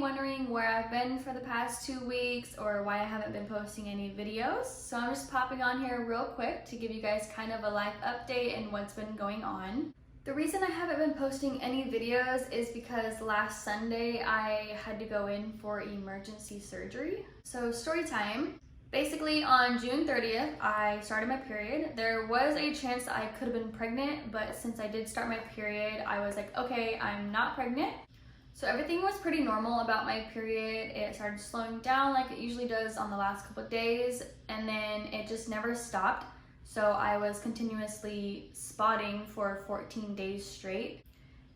wondering where I've been for the past 2 weeks or why I haven't been posting any videos. So I'm just popping on here real quick to give you guys kind of a life update and what's been going on. The reason I haven't been posting any videos is because last Sunday I had to go in for emergency surgery. So story time. Basically on June 30th, I started my period. There was a chance that I could have been pregnant, but since I did start my period, I was like, okay, I'm not pregnant. So everything was pretty normal about my period. It started slowing down like it usually does on the last couple of days, and then it just never stopped. So I was continuously spotting for 14 days straight.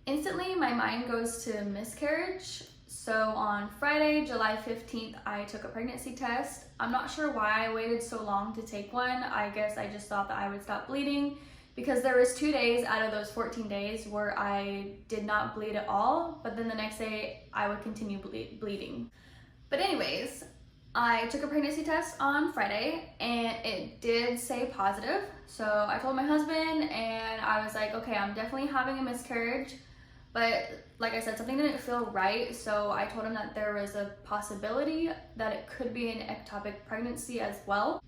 Instantly, my mind goes to miscarriage. So on Friday, July 15th, I took a pregnancy test. I'm not sure why I waited so long to take one. I guess I just thought that I would stop bleeding because there was 2 days out of those 14 days where I did not bleed at all, but then the next day I would continue bleeding. But anyways, I took a pregnancy test on Friday and it did say positive. So I told my husband and I was like, okay, I'm definitely having a miscarriage. But like I said, something didn't feel right, so I told him that there was a possibility that it could be an ectopic pregnancy as well.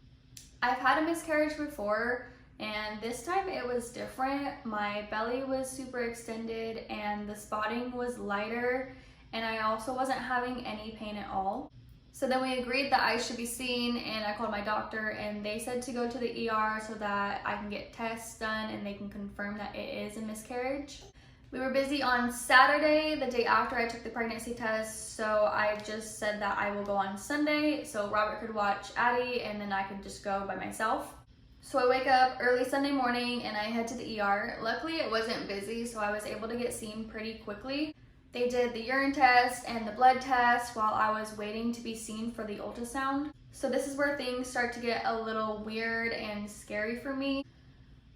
I've had a miscarriage before, and this time it was different. My belly was super extended and the spotting was lighter, and I also wasn't having any pain at all. So then we agreed that I should be seen, and I called my doctor and they said to go to the ER so that I can get tests done and they can confirm that it is a miscarriage. We were busy on Saturday, the day after I took the pregnancy test, so I just said that I will go on Sunday so Robert could watch Addie and then I could just go by myself. So I wake up early Sunday morning and I head to the ER. Luckily it wasn't busy, so I was able to get seen pretty quickly. They did the urine test and the blood test while I was waiting to be seen for the ultrasound. So this is where things start to get a little weird and scary for me.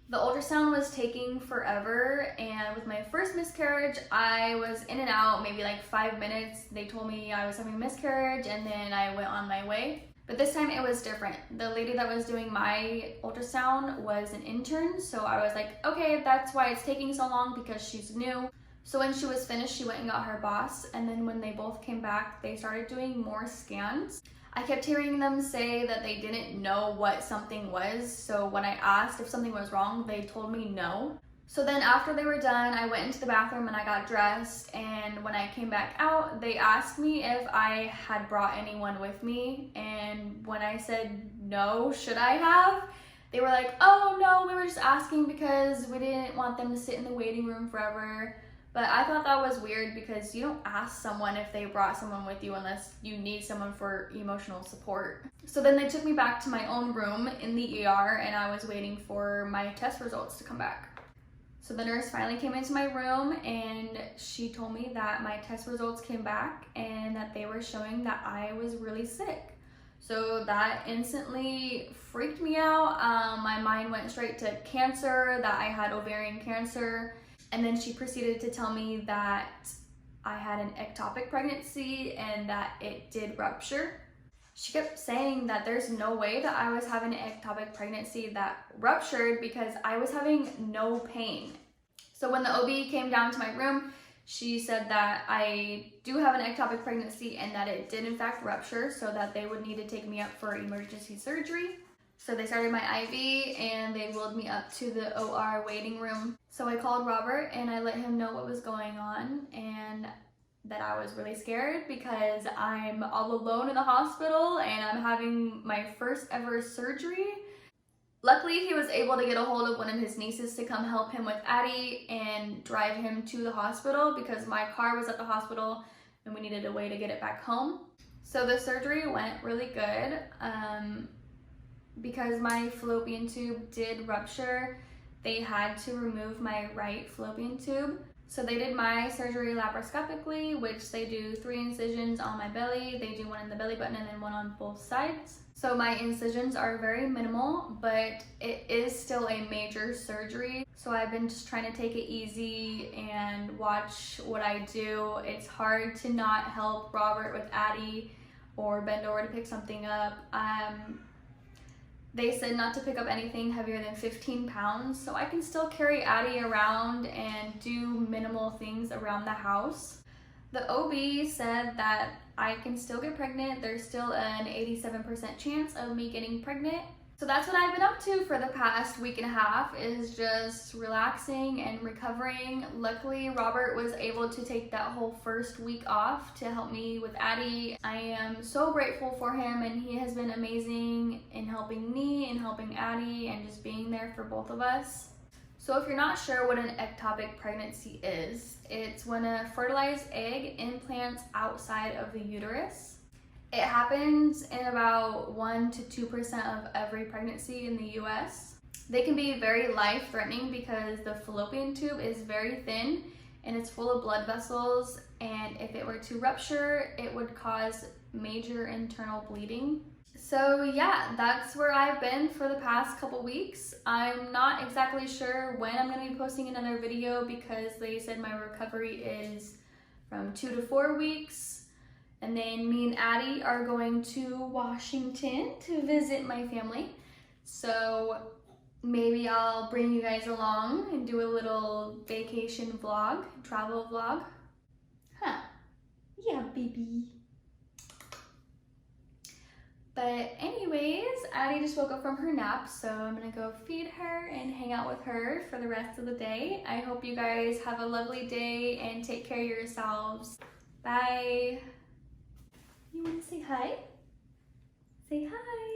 The ultrasound was taking forever, and with my first miscarriage, I was in and out maybe like 5 minutes. They told me I was having a miscarriage and then I went on my way. But this time it was different. The lady that was doing my ultrasound was an intern, so I was like, okay, that's why it's taking so long, because she's new. So when she was finished, she went and got her boss, and then when they both came back, they started doing more scans. I kept hearing them say that they didn't know what something was, so when I asked if something was wrong, they told me no. So then after they were done, I went into the bathroom and I got dressed, and when I came back out, they asked me if I had brought anyone with me, and when I said no, should I have? They were like, oh no, we were just asking because we didn't want them to sit in the waiting room forever. But I thought that was weird because you don't ask someone if they brought someone with you unless you need someone for emotional support. So then they took me back to my own room in the ER and I was waiting for my test results to come back. So the nurse finally came into my room and she told me that my test results came back and that they were showing that I was really sick. So that instantly freaked me out. My mind went straight to cancer, that I had ovarian cancer. And then she proceeded to tell me that I had an ectopic pregnancy and that it did rupture. She kept saying that there's no way that I was having an ectopic pregnancy that ruptured because I was having no pain. So when the OB came down to my room, she said that I do have an ectopic pregnancy and that it did in fact rupture, so that they would need to take me up for emergency surgery. So they started my IV and they wheeled me up to the OR waiting room. So I called Robert and I let him know what was going on and that I was really scared because I'm all alone in the hospital and I'm having my first ever surgery. Luckily, he was able to get a hold of one of his nieces to come help him with Addie and drive him to the hospital because my car was at the hospital and we needed a way to get it back home. So the surgery went really good. Because my fallopian tube did rupture, they had to remove my right fallopian tube. So they did my surgery laparoscopically, which they do 3 incisions on my belly. They do one in the belly button and then one on both sides. So my incisions are very minimal, but it is still a major surgery. So I've been just trying to take it easy and watch what I do. It's hard to not help Robert with Addie or bend over to pick something up. They said not to pick up anything heavier than 15 pounds, so I can still carry Addie around and do minimal things around the house. The OB said that I can still get pregnant. There's still an 87% chance of me getting pregnant. So that's what I've been up to for the past week and a half, is just relaxing and recovering. Luckily, Robert was able to take that whole first week off to help me with Addie. I am so grateful for him, and he has been amazing in helping me and helping Addie and just being there for both of us. So if you're not sure what an ectopic pregnancy is, it's when a fertilized egg implants outside of the uterus. It happens in about 1 to 2% of every pregnancy in the US. They can be very life-threatening because the fallopian tube is very thin and it's full of blood vessels, and if it were to rupture, it would cause major internal bleeding. So yeah, that's where I've been for the past couple weeks. I'm not exactly sure when I'm going to be posting another video because they said my recovery is from 2 to 4 weeks. And then me and Addie are going to Washington to visit my family. So maybe I'll bring you guys along and do a little vacation vlog, travel vlog. Huh, yeah, baby. But anyways, Addie just woke up from her nap, so I'm gonna go feed her and hang out with her for the rest of the day. I hope you guys have a lovely day and take care of yourselves. Bye. You want to say hi? Say hi.